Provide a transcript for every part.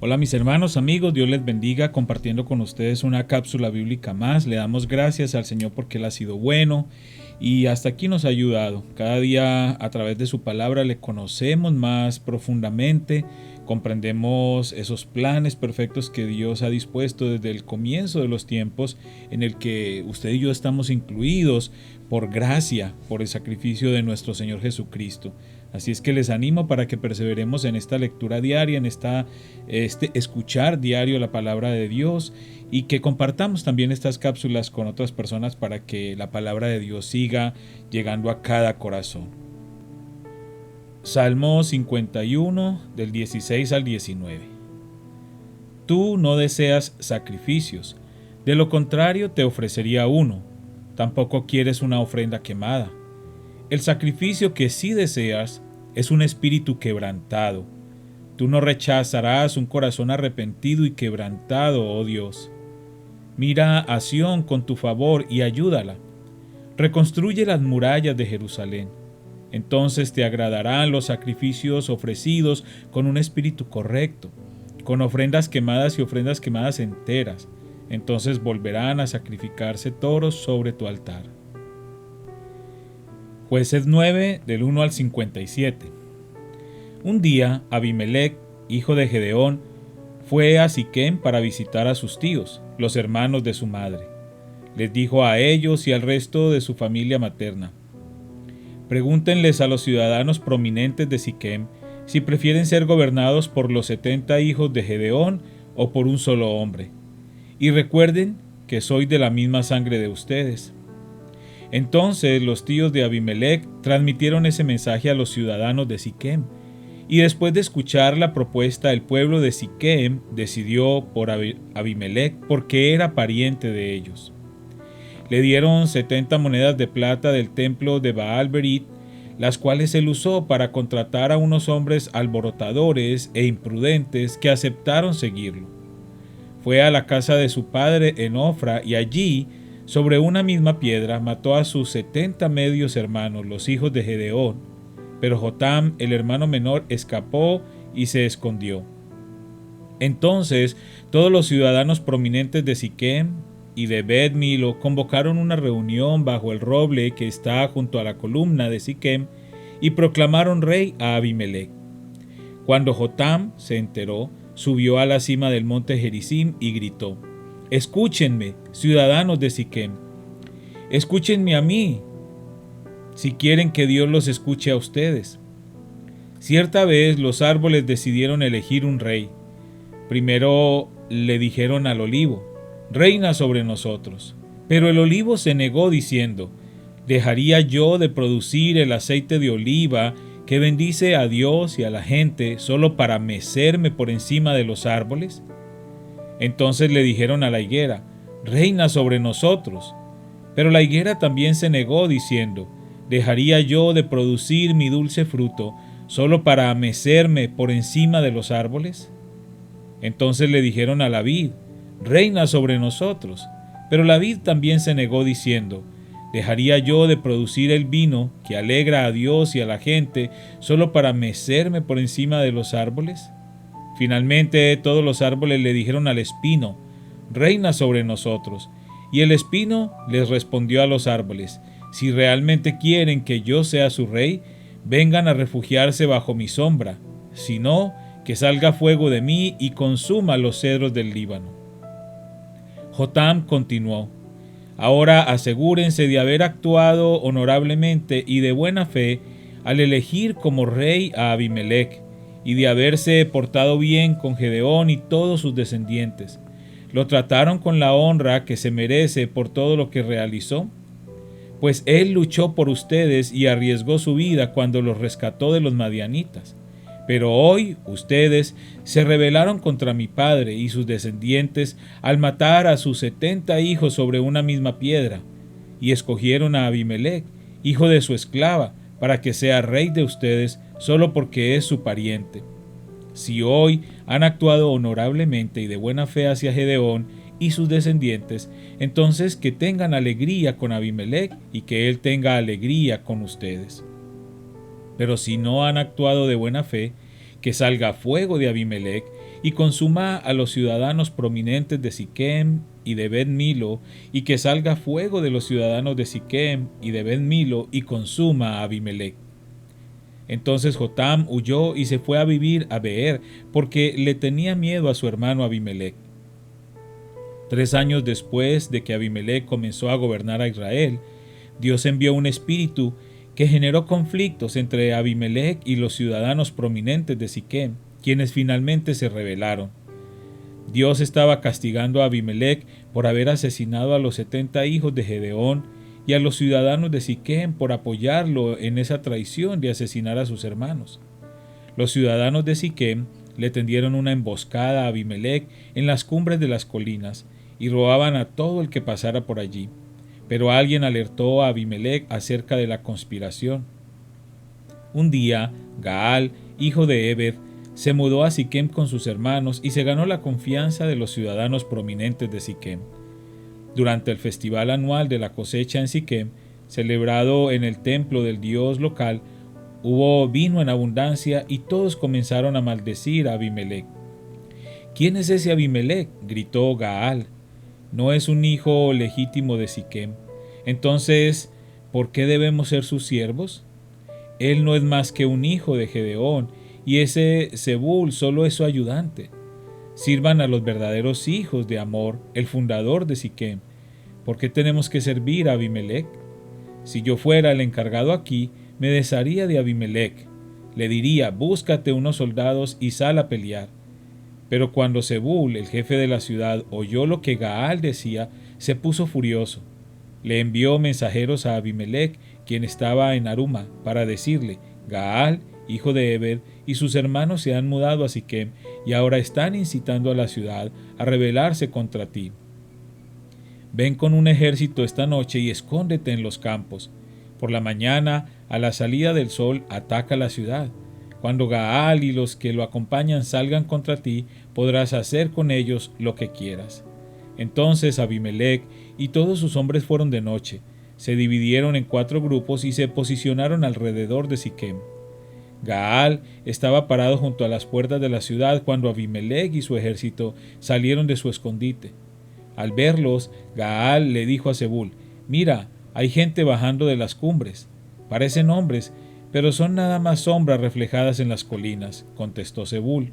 Hola mis hermanos, amigos, Dios les bendiga compartiendo con ustedes una cápsula bíblica más. Le damos gracias al Señor porque Él ha sido bueno y hasta aquí nos ha ayudado. Cada día a través de su palabra le conocemos más profundamente, comprendemos esos planes perfectos que Dios ha dispuesto desde el comienzo de los tiempos en el que usted y yo estamos incluidos por gracia, por el sacrificio de nuestro Señor Jesucristo. Así es que les animo para que perseveremos en esta lectura diaria, en escuchar diario la palabra de Dios y que compartamos también estas cápsulas con otras personas para que la palabra de Dios siga llegando a cada corazón. Salmo 51 del 16 al 19. Tú no deseas sacrificios, de lo contrario te ofrecería uno. Tampoco quieres una ofrenda quemada. El sacrificio que sí deseas es un espíritu quebrantado. Tú no rechazarás un corazón arrepentido y quebrantado, oh Dios. Mira a Sión con tu favor y ayúdala. Reconstruye las murallas de Jerusalén. Entonces te agradarán los sacrificios ofrecidos con un espíritu correcto, con ofrendas quemadas y ofrendas quemadas enteras. Entonces volverán a sacrificarse toros sobre tu altar. Jueces 9, del 1 al 57. Un día, Abimelec, hijo de Gedeón, fue a Siquem para visitar a sus tíos, los hermanos de su madre. Les dijo a ellos y al resto de su familia materna: pregúntenles a los ciudadanos prominentes de Siquem si prefieren ser gobernados por los 70 hijos de Gedeón o por un solo hombre. Y recuerden que soy de la misma sangre de ustedes. Entonces los tíos de Abimelec transmitieron ese mensaje a los ciudadanos de Siquem, y después de escuchar la propuesta, el pueblo de Siquem decidió por Abimelec porque era pariente de ellos. Le dieron 70 monedas de plata del templo de Baal-Berit, las cuales él usó para contratar a unos hombres alborotadores e imprudentes que aceptaron seguirlo. Fue a la casa de su padre en Ofra y allí, sobre una misma piedra, mató a sus 70 medios hermanos, los hijos de Gedeón, pero Jotam, el hermano menor, escapó y se escondió. Entonces todos los ciudadanos prominentes de Siquem y de Bet Milo convocaron una reunión bajo el roble que está junto a la columna de Siquem y proclamaron rey a Abimelec. Cuando Jotam se enteró, subió a la cima del monte Gerizim y gritó: escúchenme, ciudadanos de Siquem, escúchenme a mí, si quieren que Dios los escuche a ustedes. Cierta vez los árboles decidieron elegir un rey. Primero le dijeron al olivo: reina sobre nosotros. Pero el olivo se negó diciendo: ¿dejaría yo de producir el aceite de oliva que bendice a Dios y a la gente solo para mecerme por encima de los árboles? Entonces le dijeron a la higuera: reina sobre nosotros. Pero la higuera también se negó diciendo: ¿dejaría yo de producir mi dulce fruto solo para mecerme por encima de los árboles? Entonces le dijeron a la vid: reina sobre nosotros. Pero la vid también se negó diciendo: ¿dejaría yo de producir el vino que alegra a Dios y a la gente solo para mecerme por encima de los árboles? Finalmente todos los árboles le dijeron al espino: reina sobre nosotros. Y el espino les respondió a los árboles: si realmente quieren que yo sea su rey, vengan a refugiarse bajo mi sombra. Si no, que salga fuego de mí y consuma los cedros del Líbano. Jotam continuó: ahora asegúrense de haber actuado honorablemente y de buena fe al elegir como rey a Abimelec, y de haberse portado bien con Gedeón y todos sus descendientes. ¿Lo trataron con la honra que se merece por todo lo que realizó? Pues él luchó por ustedes y arriesgó su vida cuando los rescató de los madianitas. Pero hoy ustedes se rebelaron contra mi padre y sus descendientes al matar a sus 70 hijos sobre una misma piedra, y escogieron a Abimelec, hijo de su esclava, para que sea rey de ustedes solo porque es su pariente. Si hoy han actuado honorablemente y de buena fe hacia Gedeón y sus descendientes, entonces que tengan alegría con Abimelec y que él tenga alegría con ustedes. Pero si no han actuado de buena fe, que salga fuego de Abimelec y consuma a los ciudadanos prominentes de Siquem y de Bet-Milo, y que salga fuego de los ciudadanos de Siquem y de Bet-Milo y consuma a Abimelec. Entonces Jotam huyó y se fue a vivir a Beer, porque le tenía miedo a su hermano Abimelec. 3 años después de que Abimelec comenzó a gobernar a Israel, Dios envió un espíritu que generó conflictos entre Abimelec y los ciudadanos prominentes de Siquem, quienes finalmente se rebelaron. Dios estaba castigando a Abimelec por haber asesinado a los 70 hijos de Gedeón y a los ciudadanos de Siquem por apoyarlo en esa traición de asesinar a sus hermanos. Los ciudadanos de Siquem le tendieron una emboscada a Abimelec en las cumbres de las colinas y robaban a todo el que pasara por allí. Pero alguien alertó a Abimelec acerca de la conspiración. Un día, Gaal, hijo de Ebed, se mudó a Siquem con sus hermanos y se ganó la confianza de los ciudadanos prominentes de Siquem. Durante el festival anual de la cosecha en Siquem, celebrado en el templo del dios local, hubo vino en abundancia y todos comenzaron a maldecir a Abimelec. ¿Quién es ese Abimelec?, gritó Gaal. No es un hijo legítimo de Siquem. Entonces, ¿por qué debemos ser sus siervos? Él no es más que un hijo de Gedeón, y ese Zebul solo es su ayudante. Sirvan a los verdaderos hijos de Amor, el fundador de Siquem. ¿Por qué tenemos que servir a Abimelec? Si yo fuera el encargado aquí, me desharía de Abimelec. Le diría, búscate unos soldados y sal a pelear. Pero cuando Zebul, el jefe de la ciudad, oyó lo que Gaal decía, se puso furioso. Le envió mensajeros a Abimelec, quien estaba en Aruma, para decirle, Gaal, hijo de Ebed, y sus hermanos se han mudado a Siquem y ahora están incitando a la ciudad a rebelarse contra ti. Ven con un ejército esta noche y escóndete en los campos. Por la mañana, a la salida del sol, ataca la ciudad. Cuando Gaal y los que lo acompañan salgan contra ti, podrás hacer con ellos lo que quieras. Entonces Abimelec y todos sus hombres fueron de noche, se dividieron en 4 grupos y se posicionaron alrededor de Siquem. Gaal estaba parado junto a las puertas de la ciudad cuando Abimelec y su ejército salieron de su escondite. Al verlos, Gaal le dijo a Zebul, «Mira, hay gente bajando de las cumbres. Parecen hombres, pero son nada más sombras reflejadas en las colinas», contestó Zebul.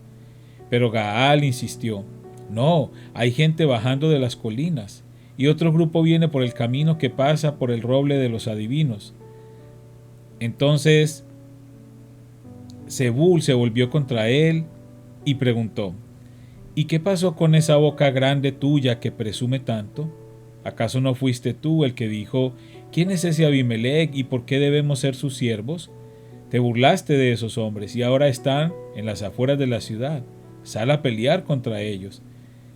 Pero Gaal insistió, «No, hay gente bajando de las colinas, y otro grupo viene por el camino que pasa por el roble de los adivinos». Entonces Zebul se volvió contra él y preguntó, «¿Y qué pasó con esa boca grande tuya que presume tanto? ¿Acaso no fuiste tú el que dijo, ¿quién es ese Abimelec y por qué debemos ser sus siervos? Te burlaste de esos hombres y ahora están en las afueras de la ciudad. Sal a pelear contra ellos».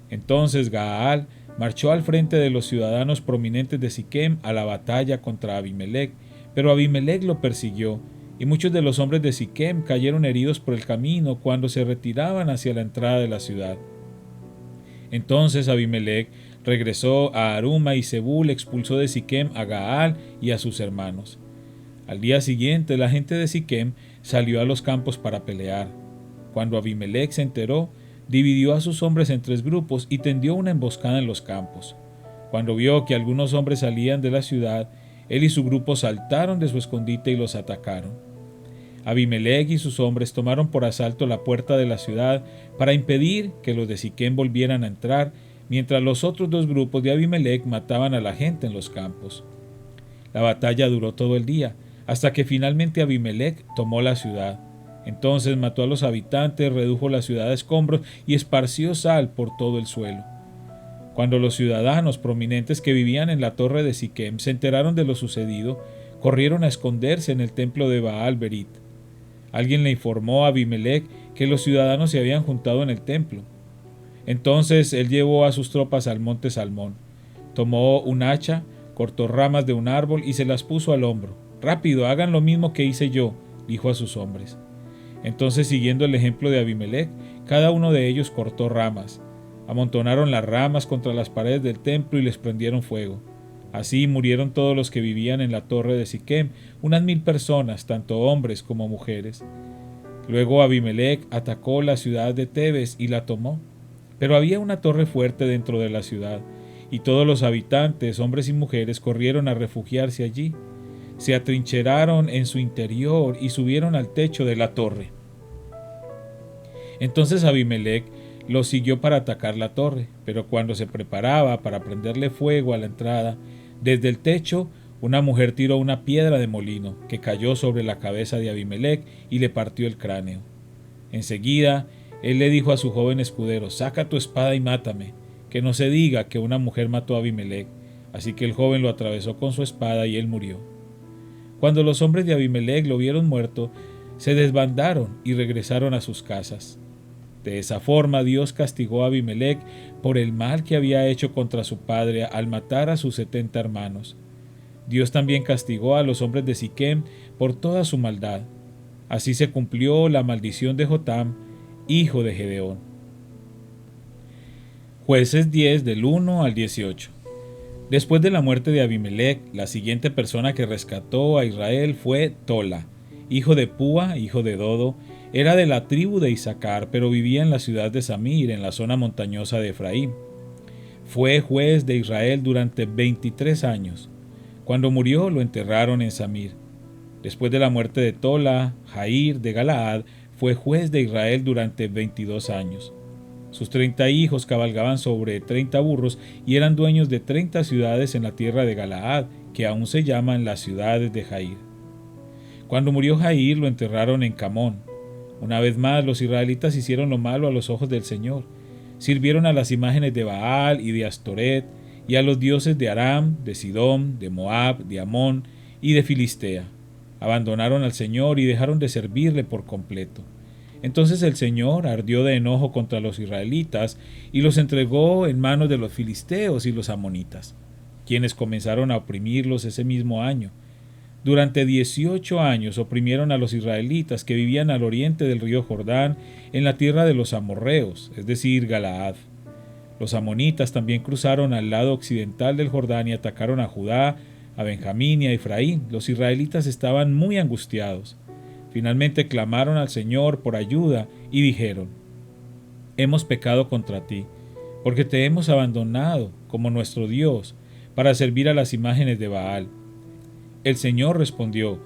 Entonces Gaal marchó al frente de los ciudadanos prominentes de Siquem a la batalla contra Abimelec, pero Abimelec lo persiguió, y muchos de los hombres de Siquem cayeron heridos por el camino cuando se retiraban hacia la entrada de la ciudad. Entonces Abimelec regresó a Aruma y Zebul expulsó de Siquem a Gaal y a sus hermanos. Al día siguiente la gente de Siquem salió a los campos para pelear. Cuando Abimelec se enteró, dividió a sus hombres en 3 grupos y tendió una emboscada en los campos. Cuando vio que algunos hombres salían de la ciudad, él y su grupo saltaron de su escondite y los atacaron. Abimelec y sus hombres tomaron por asalto la puerta de la ciudad para impedir que los de Siquem volvieran a entrar, mientras los otros 2 grupos de Abimelec mataban a la gente en los campos. La batalla duró todo el día, hasta que finalmente Abimelec tomó la ciudad. Entonces mató a los habitantes, redujo la ciudad a escombros y esparció sal por todo el suelo. Cuando los ciudadanos prominentes que vivían en la torre de Siquem se enteraron de lo sucedido, corrieron a esconderse en el templo de Baal Berit. Alguien le informó a Abimelec que los ciudadanos se habían juntado en el templo. Entonces él llevó a sus tropas al monte Salmón. Tomó un hacha, cortó ramas de un árbol y se las puso al hombro. «Rápido, hagan lo mismo que hice yo», dijo a sus hombres. Entonces, siguiendo el ejemplo de Abimelec, cada uno de ellos cortó ramas. Amontonaron las ramas contra las paredes del templo y les prendieron fuego. Así murieron todos los que vivían en la torre de Siquem, unas 1000 personas, tanto hombres como mujeres. Luego Abimelec atacó la ciudad de Tebes y la tomó. Pero había una torre fuerte dentro de la ciudad, y todos los habitantes, hombres y mujeres, corrieron a refugiarse allí. Se atrincheraron en su interior y subieron al techo de la torre. Entonces Abimelec los siguió para atacar la torre, pero cuando se preparaba para prenderle fuego a la entrada, desde el techo una mujer tiró una piedra de molino que cayó sobre la cabeza de Abimelec y le partió el cráneo. Enseguida, él le dijo a su joven escudero: «Saca tu espada y mátame, que no se diga que una mujer mató a Abimelec». Así que el joven lo atravesó con su espada y él murió. Cuando los hombres de Abimelec lo vieron muerto, se desbandaron y regresaron a sus casas. De esa forma Dios castigó a Abimelec por el mal que había hecho contra su padre al matar a sus 70 hermanos. Dios también castigó a los hombres de Siquem por toda su maldad. Así se cumplió la maldición de Jotam, hijo de Gedeón. Jueces 10 del 1 al 18. Después de la muerte de Abimelec, la siguiente persona que rescató a Israel fue Tola, hijo de Púa, hijo de Dodo. Era de la tribu de Isaacar, pero vivía en la ciudad de Samir, en la zona montañosa de Efraín. Fue juez de Israel durante 23 años. Cuando murió, lo enterraron en Samir. Después de la muerte de Tola, Jair de Galaad fue juez de Israel durante 22 años. Sus 30 hijos cabalgaban sobre 30 burros y eran dueños de 30 ciudades en la tierra de Galaad, que aún se llaman las ciudades de Jair. Cuando murió Jair, lo enterraron en Camón. Una vez más, los israelitas hicieron lo malo a los ojos del Señor. Sirvieron a las imágenes de Baal y de Astoret, y a los dioses de Aram, de Sidón, de Moab, de Amón y de Filistea. Abandonaron al Señor y dejaron de servirle por completo. Entonces el Señor ardió de enojo contra los israelitas y los entregó en manos de los filisteos y los amonitas, quienes comenzaron a oprimirlos ese mismo año. Durante 18 años oprimieron a los israelitas que vivían al oriente del río Jordán, en la tierra de los amorreos, es decir, Galaad. Los amonitas también cruzaron al lado occidental del Jordán y atacaron a Judá, a Benjamín y a Efraín. Los israelitas estaban muy angustiados. Finalmente clamaron al Señor por ayuda y dijeron: «Hemos pecado contra ti, porque te hemos abandonado como nuestro Dios para servir a las imágenes de Baal». El Señor respondió: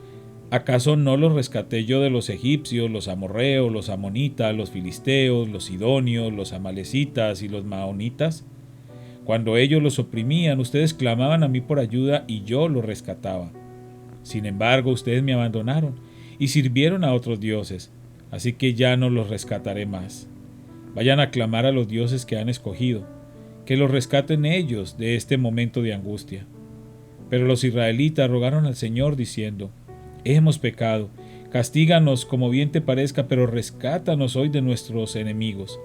«¿Acaso no los rescaté yo de los egipcios, los amorreos, los amonitas, los filisteos, los sidonios, los amalecitas y los maonitas? Cuando ellos los oprimían, ustedes clamaban a mí por ayuda y yo los rescataba. Sin embargo, ustedes me abandonaron y sirvieron a otros dioses, así que ya no los rescataré más. Vayan a clamar a los dioses que han escogido, que los rescaten ellos de este momento de angustia». Pero los israelitas rogaron al Señor diciendo: «Hemos pecado, castíganos como bien te parezca, pero rescátanos hoy de nuestros enemigos».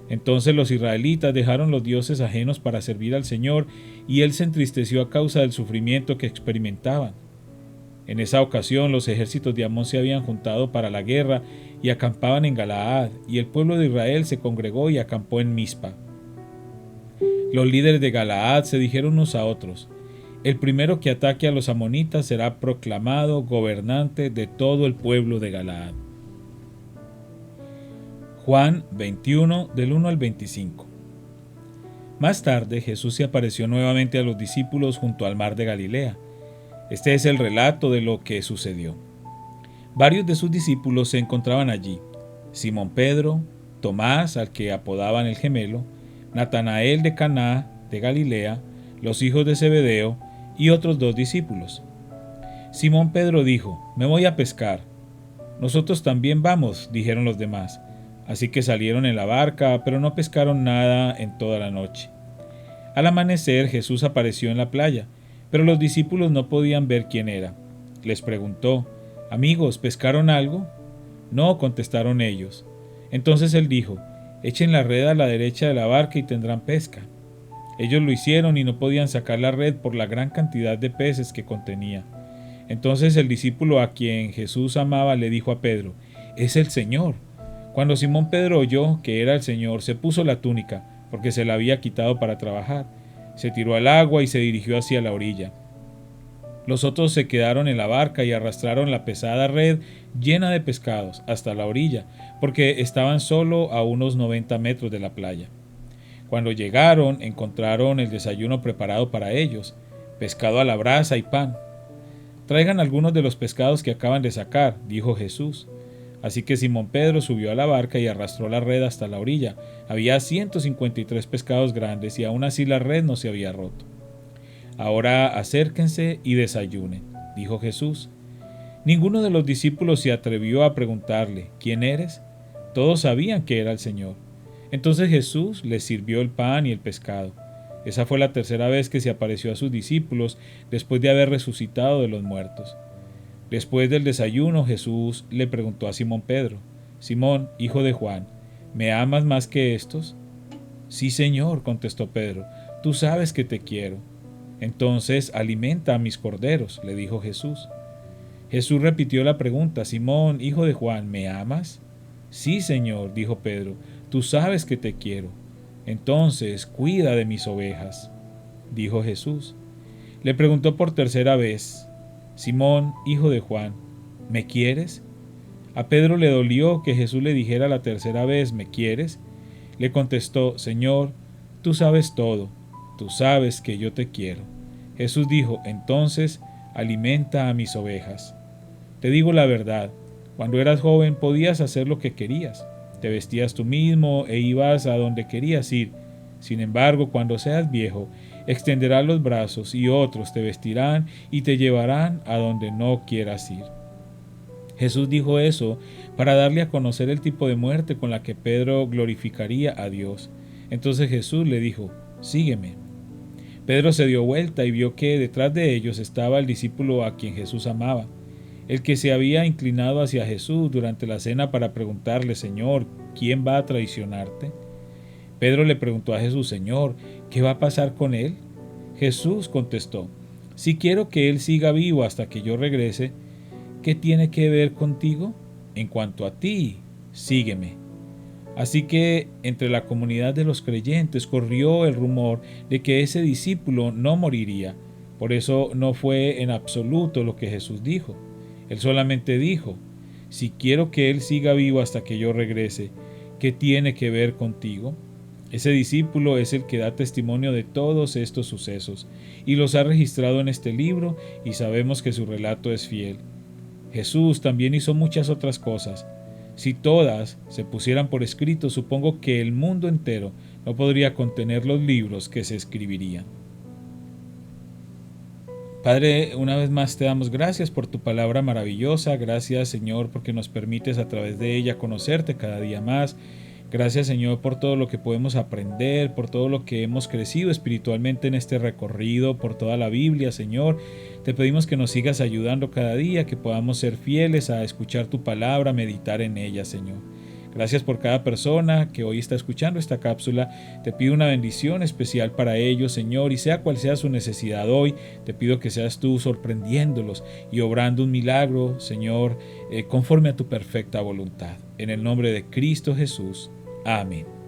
Entonces los israelitas dejaron los dioses ajenos para servir al Señor, y Él se entristeció a causa del sufrimiento que experimentaban. En esa ocasión los ejércitos de Amón se habían juntado para la guerra y acampaban en Galaad, y el pueblo de Israel se congregó y acampó en Mizpa. Los líderes de Galaad se dijeron unos a otros: «El primero que ataque a los amonitas será proclamado gobernante de todo el pueblo de Galaad». Juan 21, del 1 al 25. Más tarde Jesús se apareció nuevamente a los discípulos junto al mar de Galilea. Este es el relato de lo que sucedió. Varios de sus discípulos se encontraban allí: Simón Pedro, Tomás, al que apodaban el gemelo, Natanael de Caná de Galilea, los hijos de Zebedeo y otros 2 discípulos. Simón Pedro dijo: «Me voy a pescar». «Nosotros también vamos», dijeron los demás. Así que salieron en la barca, pero no pescaron nada en toda la noche. Al amanecer Jesús apareció en la playa, pero los discípulos no podían ver quién era. Les preguntó: «Amigos, ¿pescaron algo?». «No», contestaron ellos. Entonces él dijo: «Echen la red a la derecha de la barca y tendrán pesca». Ellos lo hicieron y no podían sacar la red por la gran cantidad de peces que contenía. Entonces el discípulo a quien Jesús amaba le dijo a Pedro: «Es el Señor». Cuando Simón Pedro oyó que era el Señor, se puso la túnica, porque se la había quitado para trabajar. Se tiró al agua y se dirigió hacia la orilla. Los otros se quedaron en la barca y arrastraron la pesada red llena de pescados hasta la orilla, porque estaban solo a unos 90 metros de la playa. Cuando llegaron, encontraron el desayuno preparado para ellos, pescado a la brasa y pan. Traigan algunos de los pescados que acaban de sacar, dijo Jesús. Así que Simón Pedro subió a la barca y arrastró la red hasta la orilla. Había 153 pescados grandes y aún así la red no se había roto. Ahora acérquense y desayunen, dijo Jesús. Ninguno de los discípulos se atrevió a preguntarle, ¿quién eres? Todos sabían que era el Señor. Entonces Jesús les sirvió el pan y el pescado. Esa fue la tercera vez que se apareció a sus discípulos después de haber resucitado de los muertos. Después del desayuno, Jesús le preguntó a Simón Pedro, Simón, hijo de Juan, ¿me amas más que estos? Sí, Señor, contestó Pedro, tú sabes que te quiero. Entonces alimenta a mis corderos, le dijo Jesús. Jesús repitió la pregunta, Simón, hijo de Juan, ¿me amas? Sí, Señor, dijo Pedro, tú sabes que te quiero. Entonces cuida de mis ovejas, dijo Jesús. Le preguntó por tercera vez, Simón, hijo de Juan, ¿me quieres? A Pedro le dolió que Jesús le dijera la tercera vez, ¿me quieres? Le contestó, Señor, tú sabes todo, tú sabes que yo te quiero. Jesús dijo, entonces, alimenta a mis ovejas. Te digo la verdad, cuando eras joven podías hacer lo que querías, te vestías tú mismo e ibas a donde querías ir. Sin embargo, cuando seas viejo, extenderás los brazos y otros te vestirán y te llevarán a donde no quieras ir. Jesús dijo eso para darle a conocer el tipo de muerte con la que Pedro glorificaría a Dios. Entonces Jesús le dijo, sígueme. Pedro se dio vuelta y vio que detrás de ellos estaba el discípulo a quien Jesús amaba, el que se había inclinado hacia Jesús durante la cena para preguntarle, Señor, ¿quién va a traicionarte? Pedro le preguntó a Jesús, Señor, ¿qué va a pasar con él? Jesús contestó, si quiero que él siga vivo hasta que yo regrese, ¿qué tiene que ver contigo? En cuanto a ti, sígueme. Así que entre la comunidad de los creyentes corrió el rumor de que ese discípulo no moriría. Por eso no fue en absoluto lo que Jesús dijo. Él solamente dijo, si quiero que él siga vivo hasta que yo regrese, ¿qué tiene que ver contigo? Ese discípulo es el que da testimonio de todos estos sucesos y los ha registrado en este libro y sabemos que su relato es fiel. Jesús también hizo muchas otras cosas. Si todas se pusieran por escrito, supongo que el mundo entero no podría contener los libros que se escribirían. Padre, una vez más te damos gracias por tu palabra maravillosa. Gracias, Señor, porque nos permites a través de ella conocerte cada día más. Gracias, Señor, por todo lo que podemos aprender, por todo lo que hemos crecido espiritualmente en este recorrido, por toda la Biblia, Señor. Te pedimos que nos sigas ayudando cada día, que podamos ser fieles a escuchar tu palabra, meditar en ella, Señor. Gracias por cada persona que hoy está escuchando esta cápsula. Te pido una bendición especial para ellos, Señor, y sea cual sea su necesidad hoy, te pido que seas tú sorprendiéndolos y obrando un milagro, Señor, conforme a tu perfecta voluntad. En el nombre de Cristo Jesús. Amén.